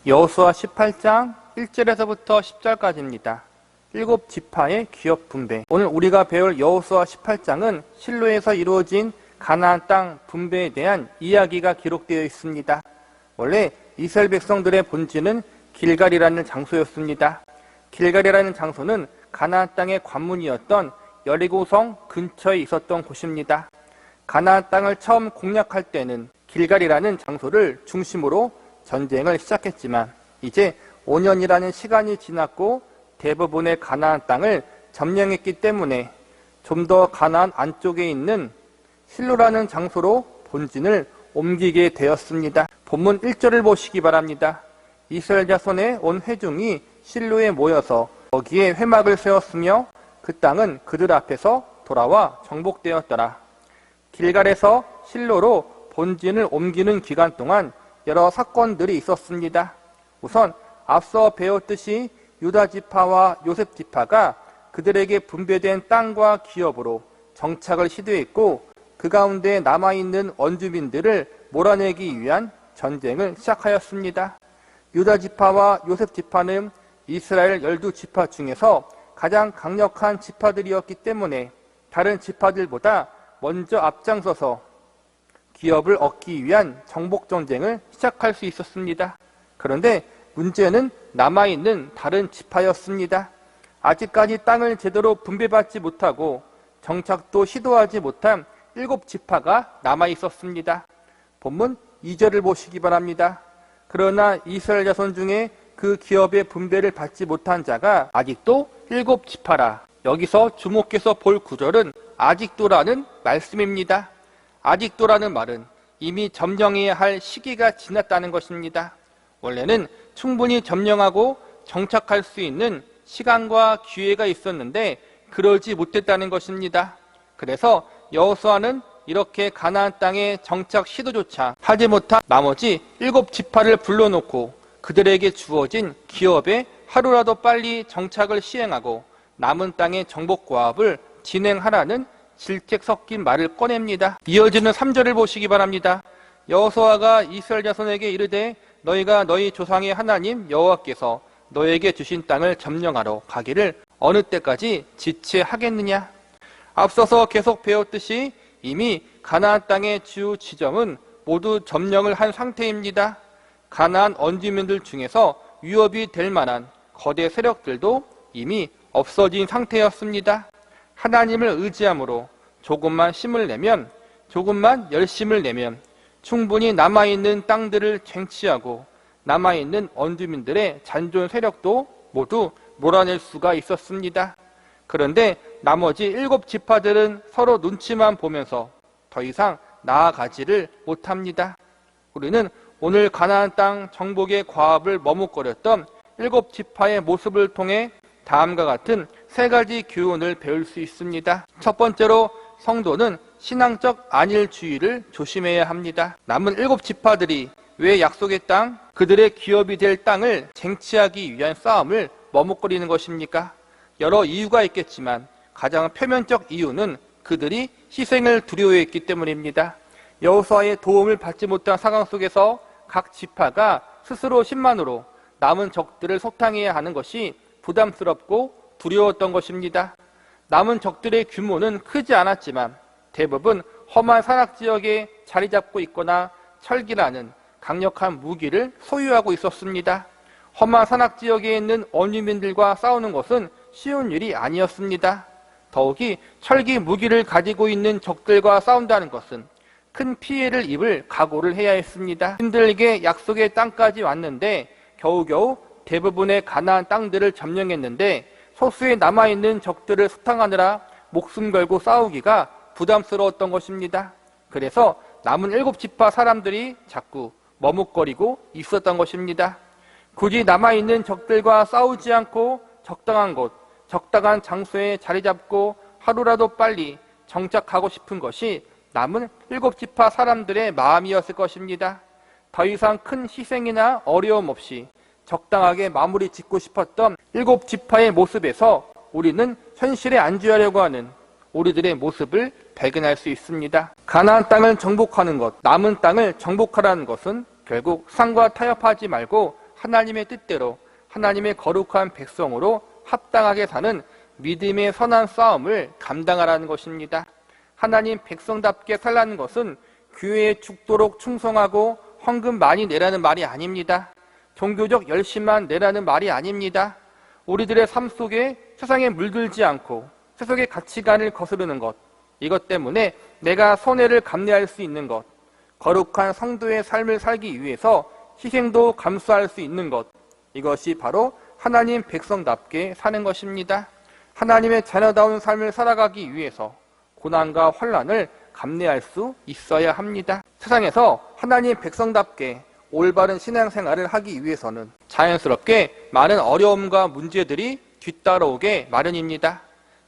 여호수아 18장 1절에서부터 10절까지입니다. 7지파의 기업 분배. 오늘 우리가 배울 여호수아 18장은 실로에서 이루어진 가나안 땅 분배에 대한 이야기가 기록되어 있습니다. 원래 이스라엘 백성들의 본지는 길갈이라는 장소였습니다. 길갈이라는 장소는 가나안 땅의 관문이었던 여리고성 근처에 있었던 곳입니다. 가나안 땅을 처음 공략할 때는 길갈이라는 장소를 중심으로 전쟁을 시작했지만 이제 5년이라는 시간이 지났고 대부분의 가나안 땅을 점령했기 때문에 좀 더 가나안 안쪽에 있는 실로라는 장소로 본진을 옮기게 되었습니다. 본문 1절을 보시기 바랍니다. 이스라엘 자손의 온 회중이 실로에 모여서 거기에 회막을 세웠으며 그 땅은 그들 앞에서 돌아와 정복되었더라. 길갈에서 실로로 본진을 옮기는 기간 동안 여러 사건들이 있었습니다. 우선 앞서 배웠듯이 유다 지파와 요셉 지파가 그들에게 분배된 땅과 기업으로 정착을 시도했고 그 가운데 남아있는 원주민들을 몰아내기 위한 전쟁을 시작하였습니다. 유다 지파와 요셉 지파는 이스라엘 12지파 중에서 가장 강력한 지파들이었기 때문에 다른 지파들보다 먼저 앞장서서 기업을 얻기 위한 정복전쟁을 시작할 수 있었습니다. 그런데 문제는 남아있는 다른 지파였습니다. 아직까지 땅을 제대로 분배받지 못하고 정착도 시도하지 못한 7지파가 남아있었습니다. 본문 2절을 보시기 바랍니다. 그러나 이스라엘 자손 중에 그 기업의 분배를 받지 못한 자가 아직도 7지파라. 여기서 주목해서 볼 구절은 아직도라는 말씀입니다. 아직도라는 말은 이미 점령해야 할 시기가 지났다는 것입니다. 원래는 충분히 점령하고 정착할 수 있는 시간과 기회가 있었는데 그러지 못했다는 것입니다. 그래서 여호수아는 이렇게 가나안 땅의 정착 시도조차 하지 못한 나머지 7지파를 불러놓고 그들에게 주어진 기업에 하루라도 빨리 정착을 시행하고 남은 땅의 정복과업을 진행하라는 질책 섞인 말을 꺼냅니다. 이어지는 3절을 보시기 바랍니다. 여호수아가 이스라엘 자손에게 이르되 너희가 너희 조상의 하나님 여호와께서 너에게 주신 땅을 점령하러 가기를 어느 때까지 지체하겠느냐. 앞서서 계속 배웠듯이 이미 가나안 땅의 주 지점은 모두 점령을 한 상태입니다. 가나안 원주민들 중에서 위협이 될 만한 거대 세력들도 이미 없어진 상태였습니다. 하나님을 의지함으로 조금만 힘을 내면, 조금만 열심을 내면 충분히 남아있는 땅들을 쟁취하고 남아있는 원주민들의 잔존 세력도 모두 몰아낼 수가 있었습니다. 그런데 나머지 7지파들은 서로 눈치만 보면서 더 이상 나아가지를 못합니다. 우리는 오늘 가나안 땅 정복의 과업을 머뭇거렸던 7지파의 모습을 통해 다음과 같은 3가지 교훈을 배울 수 있습니다. 첫 번째로 성도는 신앙적 안일주의를 조심해야 합니다. 남은 7지파들이 왜 약속의 땅, 그들의 기업이 될 땅을 쟁취하기 위한 싸움을 머뭇거리는 것입니까? 여러 이유가 있겠지만 가장 표면적 이유는 그들이 희생을 두려워했기 때문입니다. 여호수아의 도움을 받지 못한 상황 속에서 각 지파가 스스로 힘만으로 남은 적들을 소탕해야 하는 것이 부담스럽고 두려웠던 것입니다. 남은 적들의 규모는 크지 않았지만 대부분 험한 산악지역에 자리 잡고 있거나 철기라는 강력한 무기를 소유하고 있었습니다. 험한 산악지역에 있는 원주민들과 싸우는 것은 쉬운 일이 아니었습니다. 더욱이 철기 무기를 가지고 있는 적들과 싸운다는 것은 큰 피해를 입을 각오를 해야 했습니다. 힘들게 약속의 땅까지 왔는데 겨우겨우 대부분의 가나안 땅들을 점령했는데 소수에 남아있는 적들을 소탕하느라 목숨 걸고 싸우기가 부담스러웠던 것입니다. 그래서 남은 7지파 사람들이 자꾸 머뭇거리고 있었던 것입니다. 굳이 남아있는 적들과 싸우지 않고 적당한 곳, 적당한 장소에 자리 잡고 하루라도 빨리 정착하고 싶은 것이 남은 7지파 사람들의 마음이었을 것입니다. 더 이상 큰 희생이나 어려움 없이 적당하게 마무리 짓고 싶었던 7지파의 모습에서 우리는 현실에 안주하려고 하는 우리들의 모습을 발견할 수 있습니다. 가나안 땅을 정복하는 것, 남은 땅을 정복하라는 것은 결국 상과 타협하지 말고 하나님의 뜻대로 하나님의 거룩한 백성으로 합당하게 사는 믿음의 선한 싸움을 감당하라는 것입니다. 하나님 백성답게 살라는 것은 교회에 죽도록 충성하고 헌금 많이 내라는 말이 아닙니다. 종교적 열심만 내라는 말이 아닙니다. 우리들의 삶 속에 세상에 물들지 않고 세속의 가치관을 거스르는 것, 이것 때문에 내가 손해를 감내할 수 있는 것, 거룩한 성도의 삶을 살기 위해서 희생도 감수할 수 있는 것, 이것이 바로 하나님 백성답게 사는 것입니다. 하나님의 자녀다운 삶을 살아가기 위해서 고난과 환난을 감내할 수 있어야 합니다. 세상에서 하나님 백성답게 올바른 신앙생활을 하기 위해서는 자연스럽게 많은 어려움과 문제들이 뒤따라오게 마련입니다.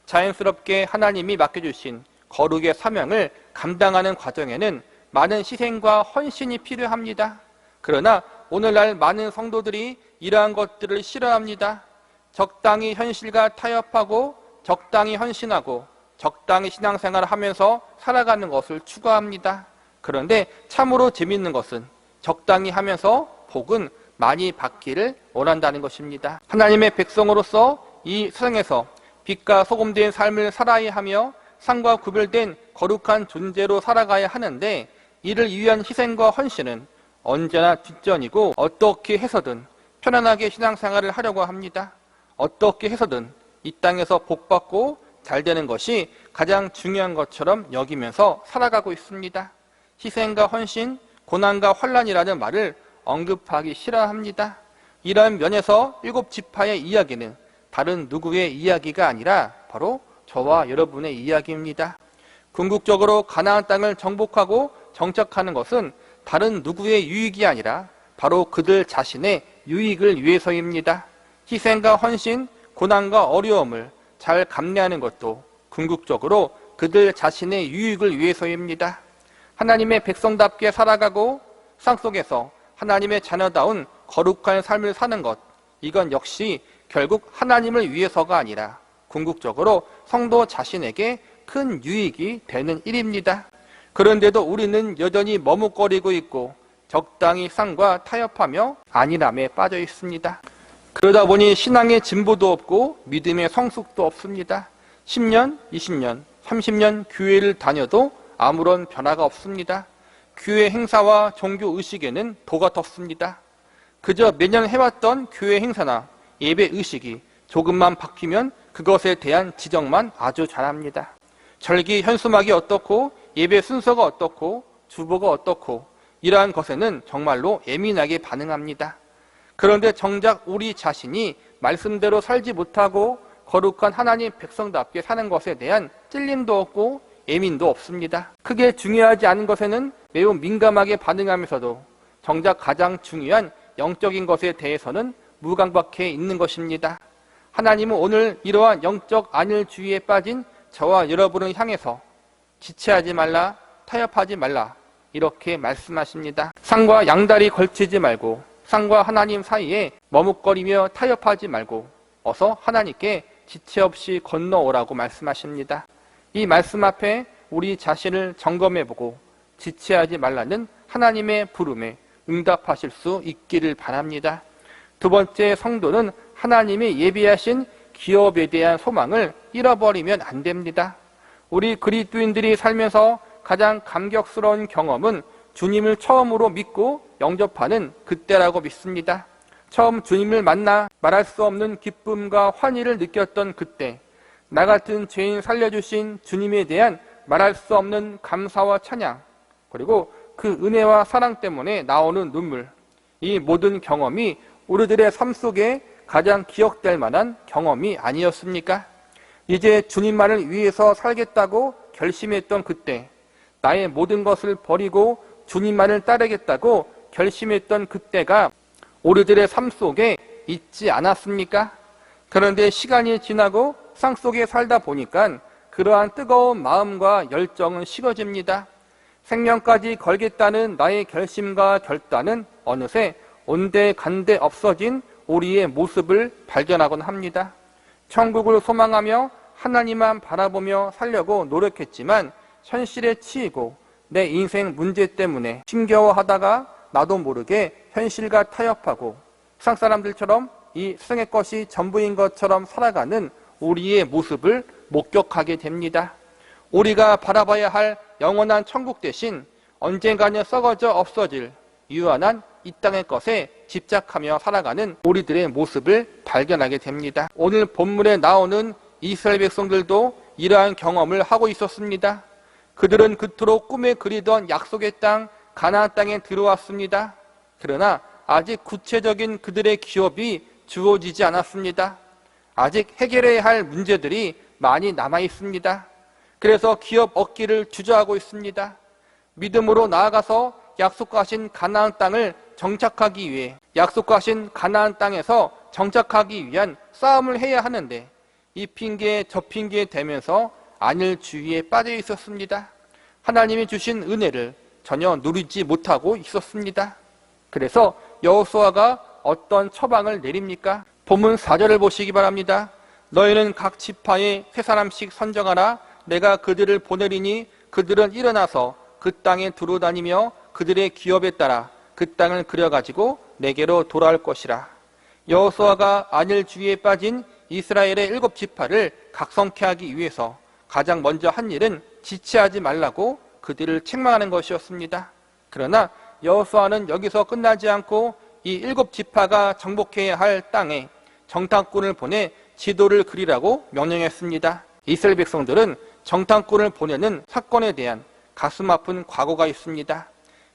자연스럽게 하나님이 맡겨주신 거룩의 사명을 감당하는 과정에는 많은 희생과 헌신이 필요합니다. 그러나 오늘날 많은 성도들이 이러한 것들을 싫어합니다. 적당히 현실과 타협하고 적당히 헌신하고 적당히 신앙생활을 하면서 살아가는 것을 추구합니다. 그런데 참으로 재미있는 것은 적당히 하면서 복은 많이 받기를 원한다는 것입니다. 하나님의 백성으로서 이 세상에서 빛과 소금된 삶을 살아야 하며 상과 구별된 거룩한 존재로 살아가야 하는데, 이를 위한 희생과 헌신은 언제나 뒷전이고 어떻게 해서든 편안하게 신앙생활을 하려고 합니다. 어떻게 해서든 이 땅에서 복받고 잘 되는 것이 가장 중요한 것처럼 여기면서 살아가고 있습니다. 희생과 헌신, 고난과 환난이라는 말을 언급하기 싫어합니다. 이러한 면에서 7지파의 이야기는 다른 누구의 이야기가 아니라 바로 저와 여러분의 이야기입니다. 궁극적으로 가나안 땅을 정복하고 정착하는 것은 다른 누구의 유익이 아니라 바로 그들 자신의 유익을 위해서입니다. 희생과 헌신, 고난과 어려움을 잘 감내하는 것도 궁극적으로 그들 자신의 유익을 위해서입니다. 하나님의 백성답게 살아가고 상 속에서 하나님의 자녀다운 거룩한 삶을 사는 것, 이건 역시 결국 하나님을 위해서가 아니라 궁극적으로 성도 자신에게 큰 유익이 되는 일입니다. 그런데도 우리는 여전히 머뭇거리고 있고 적당히 상과 타협하며 안일함에 빠져 있습니다. 그러다 보니 신앙의 진보도 없고 믿음의 성숙도 없습니다. 10년, 20년, 30년 교회를 다녀도 아무런 변화가 없습니다. 교회 행사와 종교 의식에는 도가 텄습니다. 그저 매년 해왔던 교회 행사나 예배 의식이 조금만 바뀌면 그것에 대한 지적만 아주 잘합니다. 절기 현수막이 어떻고 예배 순서가 어떻고 주보가 어떻고 이러한 것에는 정말로 예민하게 반응합니다. 그런데 정작 우리 자신이 말씀대로 살지 못하고 거룩한 하나님 백성답게 사는 것에 대한 찔림도 없고 예민도 없습니다. 크게 중요하지 않은 것에는 매우 민감하게 반응하면서도 정작 가장 중요한 영적인 것에 대해서는 무감각해 있는 것입니다. 하나님은 오늘 이러한 영적 안일주의에 빠진 저와 여러분을 향해서 지체하지 말라, 타협하지 말라, 이렇게 말씀하십니다. 상과 양다리 걸치지 말고 상과 하나님 사이에 머뭇거리며 타협하지 말고 어서 하나님께 지체 없이 건너오라고 말씀하십니다. 이 말씀 앞에 우리 자신을 점검해보고 지체하지 말라는 하나님의 부름에 응답하실 수 있기를 바랍니다. 두 번째, 성도는 하나님이 예비하신 기업에 대한 소망을 잃어버리면 안 됩니다. 우리 그리스도인들이 살면서 가장 감격스러운 경험은 주님을 처음으로 믿고 영접하는 그때라고 믿습니다. 처음 주님을 만나 말할 수 없는 기쁨과 환희를 느꼈던 그때, 나 같은 죄인 살려주신 주님에 대한 말할 수 없는 감사와 찬양, 그리고 그 은혜와 사랑 때문에 나오는 눈물, 이 모든 경험이 우리들의 삶 속에 가장 기억될 만한 경험이 아니었습니까? 이제 주님만을 위해서 살겠다고 결심했던 그때, 나의 모든 것을 버리고 주님만을 따르겠다고 결심했던 그때가 우리들의 삶 속에 있지 않았습니까? 그런데 시간이 지나고 상 속에 살다 보니까 그러한 뜨거운 마음과 열정은 식어집니다. 생명까지 걸겠다는 나의 결심과 결단은 어느새 온데간데 없어진 우리의 모습을 발견하곤 합니다. 천국을 소망하며 하나님만 바라보며 살려고 노력했지만 현실에 치이고 내 인생 문제 때문에 힘겨워하다가 나도 모르게 현실과 타협하고 세상 사람들처럼 이 세상의 것이 전부인 것처럼 살아가는 우리의 모습을 목격하게 됩니다. 우리가 바라봐야 할 영원한 천국 대신 언젠가는 썩어져 없어질 유한한 이 땅의 것에 집착하며 살아가는 우리들의 모습을 발견하게 됩니다. 오늘 본문에 나오는 이스라엘 백성들도 이러한 경험을 하고 있었습니다. 그들은 그토록 꿈에 그리던 약속의 땅 가나안 땅에 들어왔습니다. 그러나 아직 구체적인 그들의 기업이 주어지지 않았습니다. 아직 해결해야 할 문제들이 많이 남아 있습니다. 그래서 기업 얻기를 주저하고 있습니다. 믿음으로 나아가서 약속하신 가나안 땅을 정착하기 위해, 약속하신 가나안 땅에서 정착하기 위한 싸움을 해야 하는데 이 핑계에 저 핑계에 대면서 안일 주의에 빠져 있었습니다. 하나님이 주신 은혜를 전혀 누리지 못하고 있었습니다. 그래서 여호수아가 어떤 처방을 내립니까? 본문 4절을 보시기 바랍니다. 너희는 각 지파에 3사람씩 선정하라. 내가 그들을 보내리니 그들은 일어나서 그 땅에 두루 다니며 그들의 기업에 따라 그 땅을 그려가지고 내게로 돌아올 것이라. 여호수아가 안일 주의에 빠진 이스라엘의 7지파를 각성케 하기 위해서 가장 먼저 한 일은 지체하지 말라고 그들을 책망하는 것이었습니다. 그러나 여호수아는 여기서 끝나지 않고 이 7지파가 정복해야 할 땅에 정탐꾼을 보내 지도를 그리라고 명령했습니다. 이스라엘 백성들은 정탐꾼을 보내는 사건에 대한 가슴 아픈 과거가 있습니다.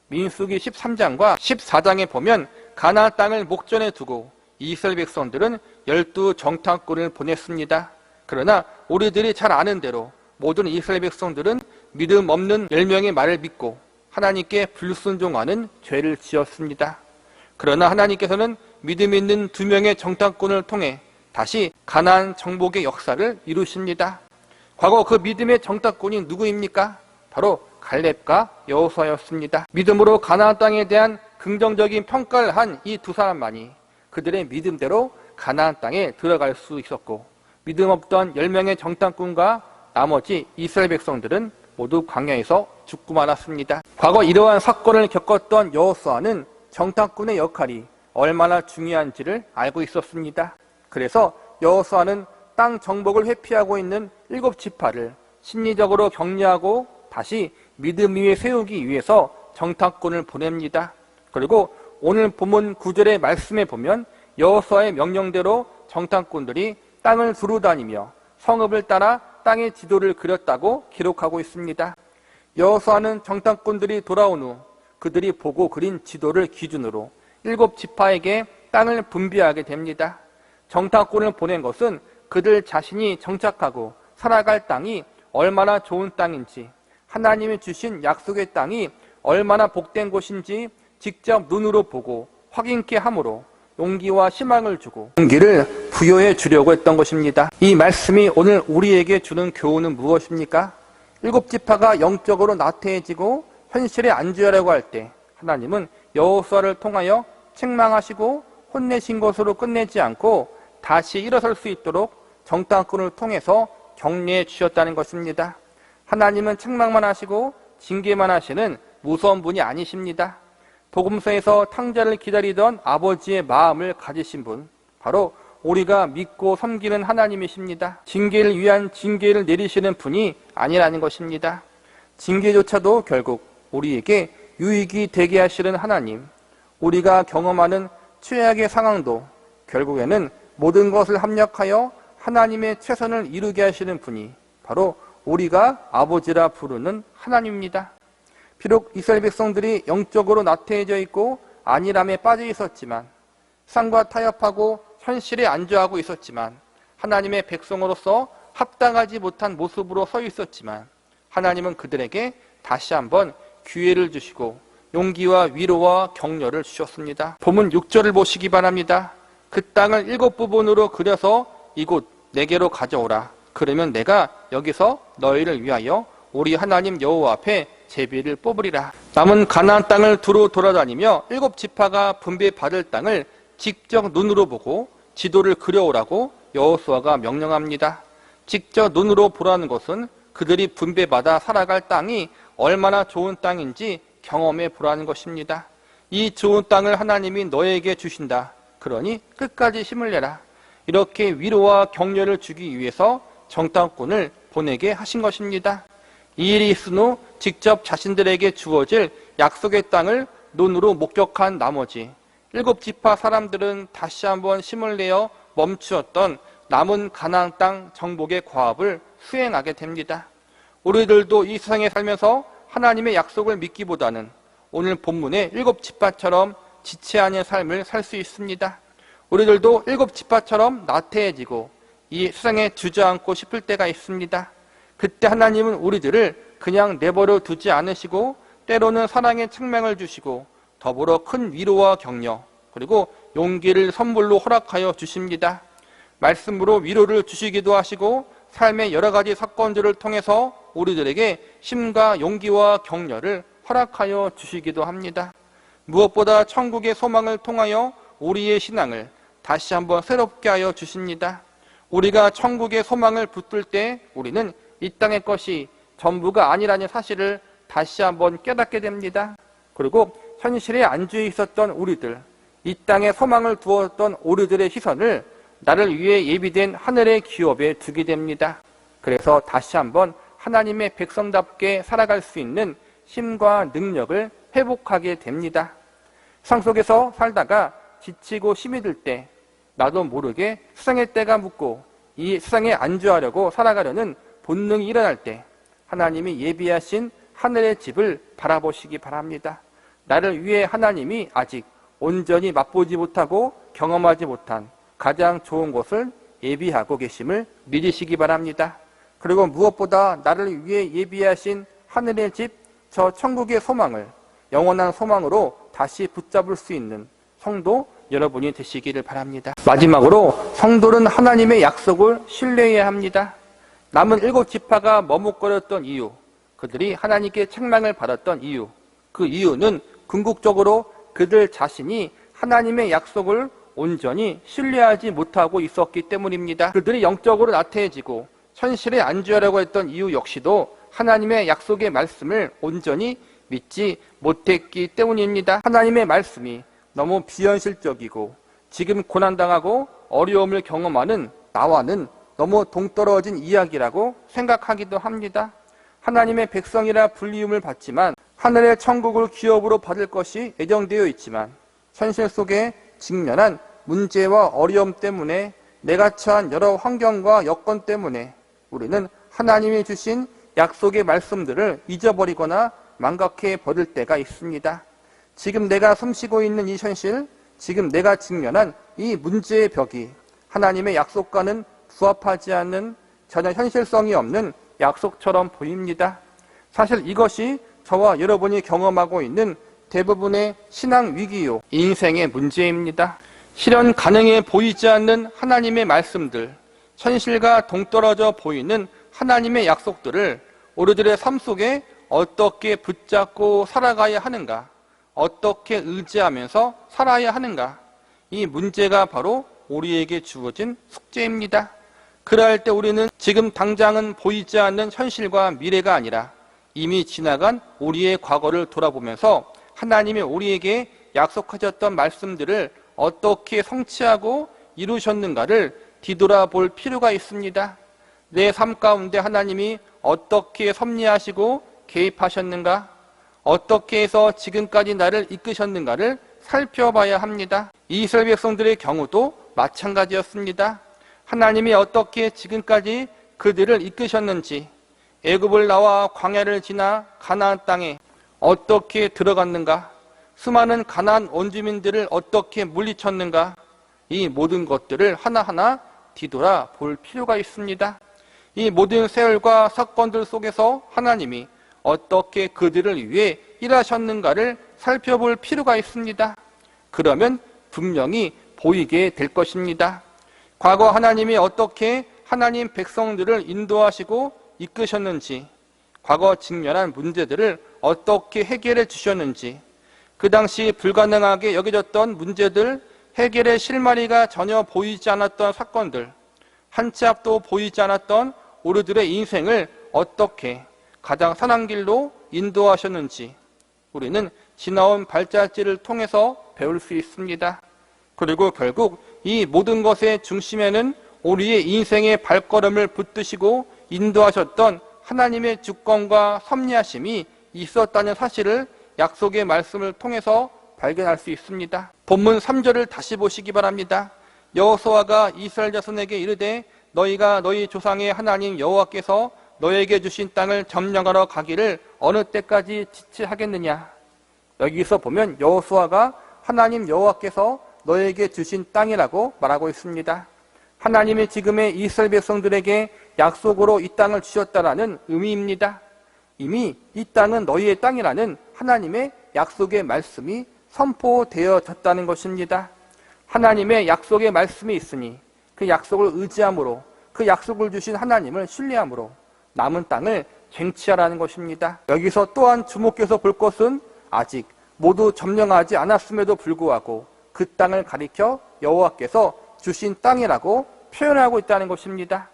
민수기 13장과 14장에 보면 가나안 땅을 목전에 두고 이스라엘 백성들은 12 정탐꾼을 보냈습니다. 그러나 우리들이 잘 아는 대로 모든 이스라엘 백성들은 믿음 없는 10명의 말을 믿고 하나님께 불순종하는 죄를 지었습니다. 그러나 하나님께서는 믿음 있는 2명의 정탐꾼을 통해 다시 가나안 정복의 역사를 이루십니다. 과거 그 믿음의 정탐꾼이 누구입니까? 바로 갈렙과 여호수아였습니다. 믿음으로 가나안 땅에 대한 긍정적인 평가를 한 이 2사람만이 그들의 믿음대로 가나안 땅에 들어갈 수 있었고, 믿음 없던 10명의 정탐꾼과 나머지 이스라엘 백성들은 모두 광야에서 죽고 말았습니다. 과거 이러한 사건을 겪었던 여호수아는 정탐꾼의 역할이 얼마나 중요한지를 알고 있었습니다. 그래서 여호수아는 땅 정복을 회피하고 있는 7지파를 심리적으로 격려하고 다시 믿음 위에 세우기 위해서 정탐꾼을 보냅니다. 그리고 오늘 본문 9절의 말씀에 보면 여호수아의 명령대로 정탐꾼들이 땅을 두루 다니며 성읍을 따라 땅의 지도를 그렸다고 기록하고 있습니다. 여호수아는 정탐꾼들이 돌아온 후 그들이 보고 그린 지도를 기준으로 7지파에게 땅을 분배하게 됩니다. 정탐꾼을 보낸 것은 그들 자신이 정착하고 살아갈 땅이 얼마나 좋은 땅인지, 하나님이 주신 약속의 땅이 얼마나 복된 곳인지 직접 눈으로 보고 확인케 함으로 용기와 희망을 주고 용기를 부여해 주려고 했던 것입니다. 이 말씀이 오늘 우리에게 주는 교훈은 무엇입니까? 7지파가 영적으로 나태해지고 현실에 안주하려고 할 때 하나님은 여호수아를 통하여 책망하시고 혼내신 것으로 끝내지 않고 다시 일어설 수 있도록 정탐꾼을 통해서 격려해 주셨다는 것입니다. 하나님은 책망만 하시고 징계만 하시는 무서운 분이 아니십니다. 복음서에서 탕자를 기다리던 아버지의 마음을 가지신 분, 바로 우리가 믿고 섬기는 하나님이십니다. 징계를 위한 징계를 내리시는 분이 아니라는 것입니다. 징계조차도 결국 우리에게 유익이 되게 하시는 하나님, 우리가 경험하는 최악의 상황도 결국에는 모든 것을 합력하여 하나님의 최선을 이루게 하시는 분이 바로 우리가 아버지라 부르는 하나님입니다. 비록 이스라엘 백성들이 영적으로 나태해져 있고 안일함에 빠져 있었지만, 세상과 타협하고 현실에 안주하고 있었지만, 하나님의 백성으로서 합당하지 못한 모습으로 서 있었지만, 하나님은 그들에게 다시 한번 기회를 주시고 용기와 위로와 격려를 주셨습니다. 본문 6절을 보시기 바랍니다. 그 땅을 7부분으로 그려서 이곳 내게로 가져오라. 그러면 내가 여기서 너희를 위하여 우리 하나님 여호와 앞에 제비를 뽑으리라. 남은 가나안 땅을 두루 돌아다니며 7지파가 분배받을 땅을 직접 눈으로 보고 지도를 그려오라고 여호수아가 명령합니다. 직접 눈으로 보라는 것은 그들이 분배받아 살아갈 땅이 얼마나 좋은 땅인지 경험해 보라는 것입니다. 이 좋은 땅을 하나님이 너에게 주신다. 그러니 끝까지 힘을 내라. 이렇게 위로와 격려를 주기 위해서 정탐꾼을 보내게 하신 것입니다. 이 일이 있은 후 직접 자신들에게 주어질 약속의 땅을 눈으로 목격한 나머지 7지파 사람들은 다시 한번 힘을 내어 멈추었던 남은 가나안 땅 정복의 과업을 수행하게 됩니다. 우리들도 이 세상에 살면서 하나님의 약속을 믿기보다는 오늘 본문의 7지파처럼 지체하는 삶을 살 수 있습니다. 우리들도 7지파처럼 나태해지고 이 세상에 주저앉고 싶을 때가 있습니다. 그때 하나님은 우리들을 그냥 내버려 두지 않으시고 때로는 사랑의 책망을 주시고 더불어 큰 위로와 격려 그리고 용기를 선물로 허락하여 주십니다. 말씀으로 위로를 주시기도 하시고 삶의 여러 가지 사건들을 통해서 우리들에게 힘과 용기와 격려를 허락하여 주시기도 합니다. 무엇보다 천국의 소망을 통하여 우리의 신앙을 다시 한번 새롭게 하여 주십니다. 우리가 천국의 소망을 붙들 때 우리는 이 땅의 것이 전부가 아니라는 사실을 다시 한번 깨닫게 됩니다. 그리고 현실에 안주해 있었던 우리들, 이 땅에 소망을 두었던 우리들의 시선을 나를 위해 예비된 하늘의 기업에 두게 됩니다. 그래서 다시 한번 하나님의 백성답게 살아갈 수 있는 힘과 능력을 회복하게 됩니다. 세상 속에서 살다가 지치고 힘이 들 때 나도 모르게 세상의 때가 묻고 이 세상에 안주하려고 살아가려는 본능이 일어날 때 하나님이 예비하신 하늘의 집을 바라보시기 바랍니다. 나를 위해 하나님이 아직 온전히 맛보지 못하고 경험하지 못한 가장 좋은 곳을 예비하고 계심을 믿으시기 바랍니다. 그리고 무엇보다 나를 위해 예비하신 하늘의 집, 저 천국의 소망을 영원한 소망으로 다시 붙잡을 수 있는 성도 여러분이 되시기를 바랍니다. 마지막으로 성도는 하나님의 약속을 신뢰해야 합니다. 남은 7지파가 머뭇거렸던 이유, 그들이 하나님께 책망을 받았던 이유, 그 이유는 궁극적으로 그들 자신이 하나님의 약속을 온전히 신뢰하지 못하고 있었기 때문입니다. 그들이 영적으로 나태해지고 현실에 안주하려고 했던 이유 역시도 하나님의 약속의 말씀을 온전히 믿지 못했기 때문입니다. 하나님의 말씀이 너무 비현실적이고 지금 고난당하고 어려움을 경험하는 나와는 너무 동떨어진 이야기라고 생각하기도 합니다. 하나님의 백성이라 불리움을 받지만 하늘의 천국을 기업으로 받을 것이 예정되어 있지만 현실 속에 직면한 문제와 어려움 때문에 내가 처한 여러 환경과 여건 때문에 우리는 하나님이 주신 약속의 말씀들을 잊어버리거나 망각해 버릴 때가 있습니다. 지금 내가 숨쉬고 있는 이 현실, 지금 내가 직면한 이 문제의 벽이 하나님의 약속과는 부합하지 않는 전혀 현실성이 없는 약속처럼 보입니다. 사실 이것이 저와 여러분이 경험하고 있는 대부분의 신앙 위기요, 인생의 문제입니다. 실현 가능해 보이지 않는 하나님의 말씀들, 현실과 동떨어져 보이는 하나님의 약속들을 우리들의 삶 속에 어떻게 붙잡고 살아가야 하는가, 어떻게 의지하면서 살아야 하는가, 이 문제가 바로 우리에게 주어진 숙제입니다. 그럴 때 우리는 지금 당장은 보이지 않는 현실과 미래가 아니라 이미 지나간 우리의 과거를 돌아보면서 하나님이 우리에게 약속하셨던 말씀들을 어떻게 성취하고 이루셨는가를 뒤돌아볼 필요가 있습니다. 내 삶 가운데 하나님이 어떻게 섭리하시고 개입하셨는가, 어떻게 해서 지금까지 나를 이끄셨는가를 살펴봐야 합니다. 이스라엘 백성들의 경우도 마찬가지였습니다. 하나님이 어떻게 지금까지 그들을 이끄셨는지, 애굽을 나와 광야를 지나 가나안 땅에 어떻게 들어갔는가, 수많은 가나안 원주민들을 어떻게 물리쳤는가, 이 모든 것들을 하나하나 뒤돌아 볼 필요가 있습니다. 이 모든 세월과 사건들 속에서 하나님이 어떻게 그들을 위해 일하셨는가를 살펴볼 필요가 있습니다. 그러면 분명히 보이게 될 것입니다. 과거 하나님이 어떻게 하나님 백성들을 인도하시고 이끄셨는지, 과거 직면한 문제들을 어떻게 해결해 주셨는지, 그 당시 불가능하게 여겨졌던 문제들, 해결의 실마리가 전혀 보이지 않았던 사건들, 한 치 앞도 보이지 않았던 우리들의 인생을 어떻게 가장 선한 길로 인도하셨는지 우리는 지나온 발자취를 통해서 배울 수 있습니다. 그리고 결국 이 모든 것의 중심에는 우리의 인생의 발걸음을 붙드시고 인도하셨던 하나님의 주권과 섭리하심이 있었다는 사실을 약속의 말씀을 통해서 발견할 수 있습니다. 본문 3절을 다시 보시기 바랍니다. 여호수아가 이스라엘 자손에게 이르되 너희가 너희 조상의 하나님 여호와께서 너에게 주신 땅을 점령하러 가기를 어느 때까지 지체하겠느냐. 여기서 보면 여호수아가 하나님 여호와께서 너에게 주신 땅이라고 말하고 있습니다. 하나님이 지금의 이스라엘 백성들에게 약속으로 이 땅을 주셨다라는 의미입니다. 이미 이 땅은 너희의 땅이라는 하나님의 약속의 말씀이 선포되어졌다는 것입니다. 하나님의 약속의 말씀이 있으니 그 약속을 의지함으로 그 약속을 주신 하나님을 신뢰함으로 남은 땅을 쟁취하라는 것입니다. 여기서 또한 주목해서 볼 것은 아직 모두 점령하지 않았음에도 불구하고 그 땅을 가리켜 여호와께서 주신 땅이라고 표현하고 있다는 것입니다.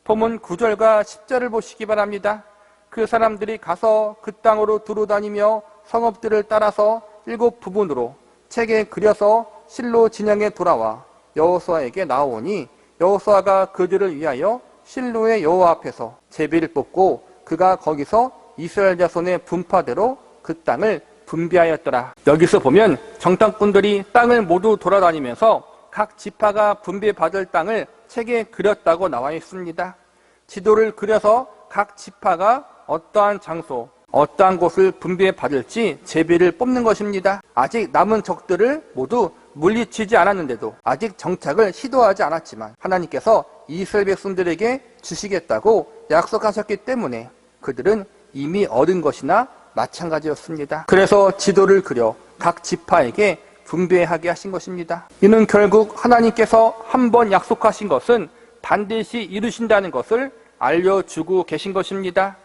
본문 9절과 10절을 보시기 바랍니다. 그 사람들이 가서 그 땅으로 두루다니며 성읍들을 따라서 7부분으로 책에 그려서 실로 진영에 돌아와 여호수아에게 나오니 여호수아가 그들을 위하여 실로의 여호와 앞에서 제비를 뽑고 그가 거기서 이스라엘 자손의 분파대로 그 땅을 분배하였더라. 여기서 보면 정탐꾼들이 땅을 모두 돌아다니면서 각 지파가 분배받을 땅을 책에 그렸다고 나와 있습니다. 지도를 그려서 각 지파가 어떠한 장소, 어떠한 곳을 분배받을지 제비를 뽑는 것입니다. 아직 남은 적들을 모두 물리치지 않았는데도 아직 정착을 시도하지 않았지만 하나님께서 이스라엘 백성들에게 주시겠다고 약속하셨기 때문에 그들은 이미 얻은 것이나 마찬가지였습니다. 그래서 지도를 그려 각 지파에게 분배하게 하신 것입니다. 이는 결국 하나님께서 한번 약속하신 것은 반드시 이루신다는 것을 알려주고 계신 것입니다.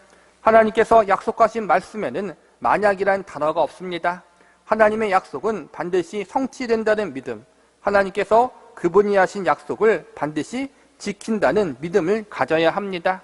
하나님께서 약속하신 말씀에는 만약이란 단어가 없습니다. 하나님의 약속은 반드시 성취된다는 믿음, 하나님께서 그분이 하신 약속을 반드시 지킨다는 믿음을 가져야 합니다.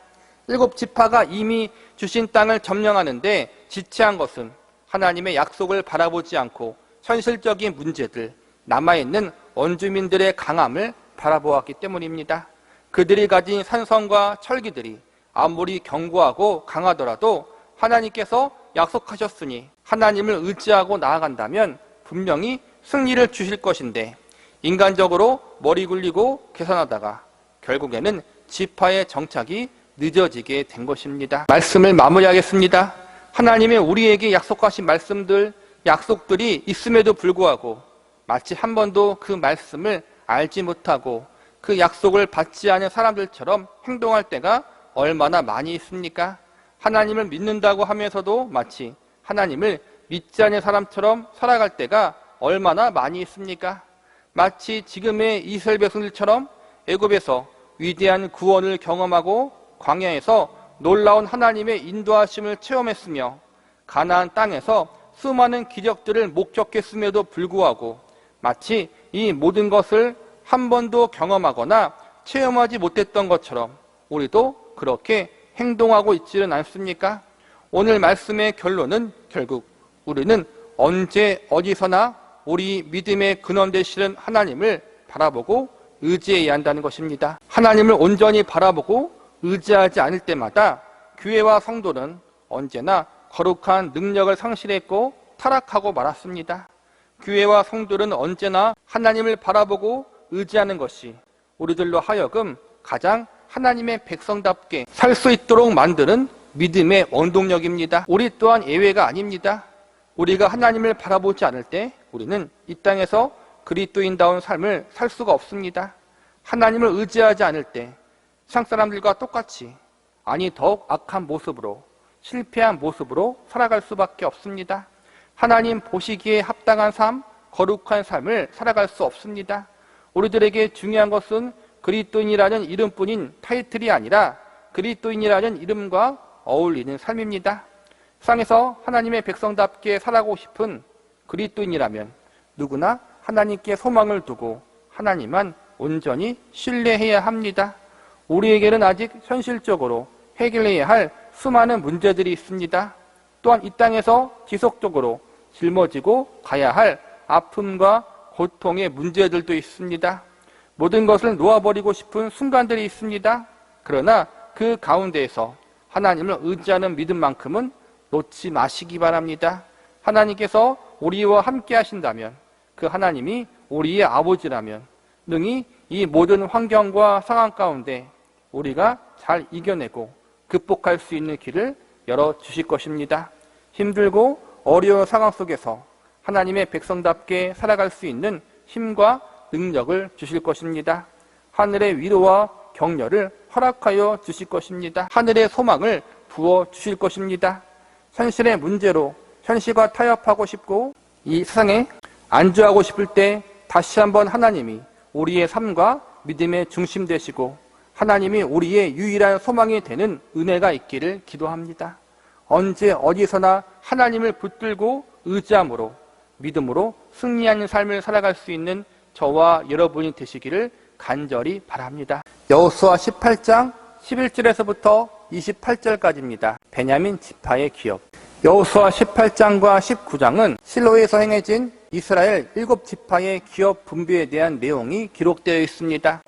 7지파가 이미 주신 땅을 점령하는데 지체한 것은 하나님의 약속을 바라보지 않고 현실적인 문제들, 남아있는 원주민들의 강함을 바라보았기 때문입니다. 그들이 가진 산성과 철기들이 아무리 견고하고 강하더라도 하나님께서 약속하셨으니 하나님을 의지하고 나아간다면 분명히 승리를 주실 것인데 인간적으로 머리 굴리고 계산하다가 결국에는 지파의 정착이 늦어지게 된 것입니다. 말씀을 마무리하겠습니다. 하나님의 우리에게 약속하신 말씀들, 약속들이 있음에도 불구하고 마치 한 번도 그 말씀을 알지 못하고 그 약속을 받지 않은 사람들처럼 행동할 때가 얼마나 많이 있습니까? 하나님을 믿는다고 하면서도 마치 하나님을 믿지 않는 사람처럼 살아갈 때가 얼마나 많이 있습니까? 마치 지금의 이스라엘 백성들처럼 애굽에서 위대한 구원을 경험하고 광야에서 놀라운 하나님의 인도하심을 체험했으며 가나안 땅에서 수많은 기적들을 목격했음에도 불구하고 마치 이 모든 것을 한 번도 경험하거나 체험하지 못했던 것처럼 우리도 그렇게 행동하고 있지는 않습니까? 오늘 말씀의 결론은 결국 우리는 언제 어디서나 우리 믿음의 근원 되시는 하나님을 바라보고 의지해야 한다는 것입니다. 하나님을 온전히 바라보고 의지하지 않을 때마다 교회와 성도는 언제나 거룩한 능력을 상실했고 타락하고 말았습니다. 교회와 성도는 언제나 하나님을 바라보고 의지하는 것이 우리들로 하여금 가장 하나님의 백성답게 살 수 있도록 만드는 믿음의 원동력입니다. 우리 또한 예외가 아닙니다. 우리가 하나님을 바라보지 않을 때 우리는 이 땅에서 그리스도인다운 삶을 살 수가 없습니다. 하나님을 의지하지 않을 때 세상 사람들과 똑같이 아니 더욱 악한 모습으로 실패한 모습으로 살아갈 수밖에 없습니다. 하나님 보시기에 합당한 삶, 거룩한 삶을 살아갈 수 없습니다. 우리들에게 중요한 것은 그리스도인이라는 이름뿐인 타이틀이 아니라 그리스도인이라는 이름과 어울리는 삶입니다. 세상에서 하나님의 백성답게 살아가고 싶은 그리스도인이라면 누구나 하나님께 소망을 두고 하나님만 온전히 신뢰해야 합니다. 우리에게는 아직 현실적으로 해결해야 할 수많은 문제들이 있습니다. 또한 이 땅에서 지속적으로 짊어지고 가야 할 아픔과 고통의 문제들도 있습니다. 모든 것을 놓아버리고 싶은 순간들이 있습니다. 그러나 그 가운데에서 하나님을 의지하는 믿음만큼은 놓지 마시기 바랍니다. 하나님께서 우리와 함께 하신다면, 그 하나님이 우리의 아버지라면 능히 이 모든 환경과 상황 가운데 우리가 잘 이겨내고 극복할 수 있는 길을 열어주실 것입니다. 힘들고 어려운 상황 속에서 하나님의 백성답게 살아갈 수 있는 힘과 능력을 주실 것입니다. 하늘의 위로와 격려를 허락하여 주실 것입니다. 하늘의 소망을 부어 주실 것입니다. 현실의 문제로 현실과 타협하고 싶고 이 세상에 안주하고 싶을 때 다시 한번 하나님이 우리의 삶과 믿음의 중심 되시고 하나님이 우리의 유일한 소망이 되는 은혜가 있기를 기도합니다. 언제 어디서나 하나님을 붙들고 의지함으로 믿음으로 승리하는 삶을 살아갈 수 있는 저와 여러분이 되시기를 간절히 바랍니다. 여호수아 18장 11절에서부터 28절까지입니다. 베냐민 지파의 기업. 여호수아 18장과 19장은 실로에서 행해진 이스라엘 7지파의 기업 분배에 대한 내용이 기록되어 있습니다.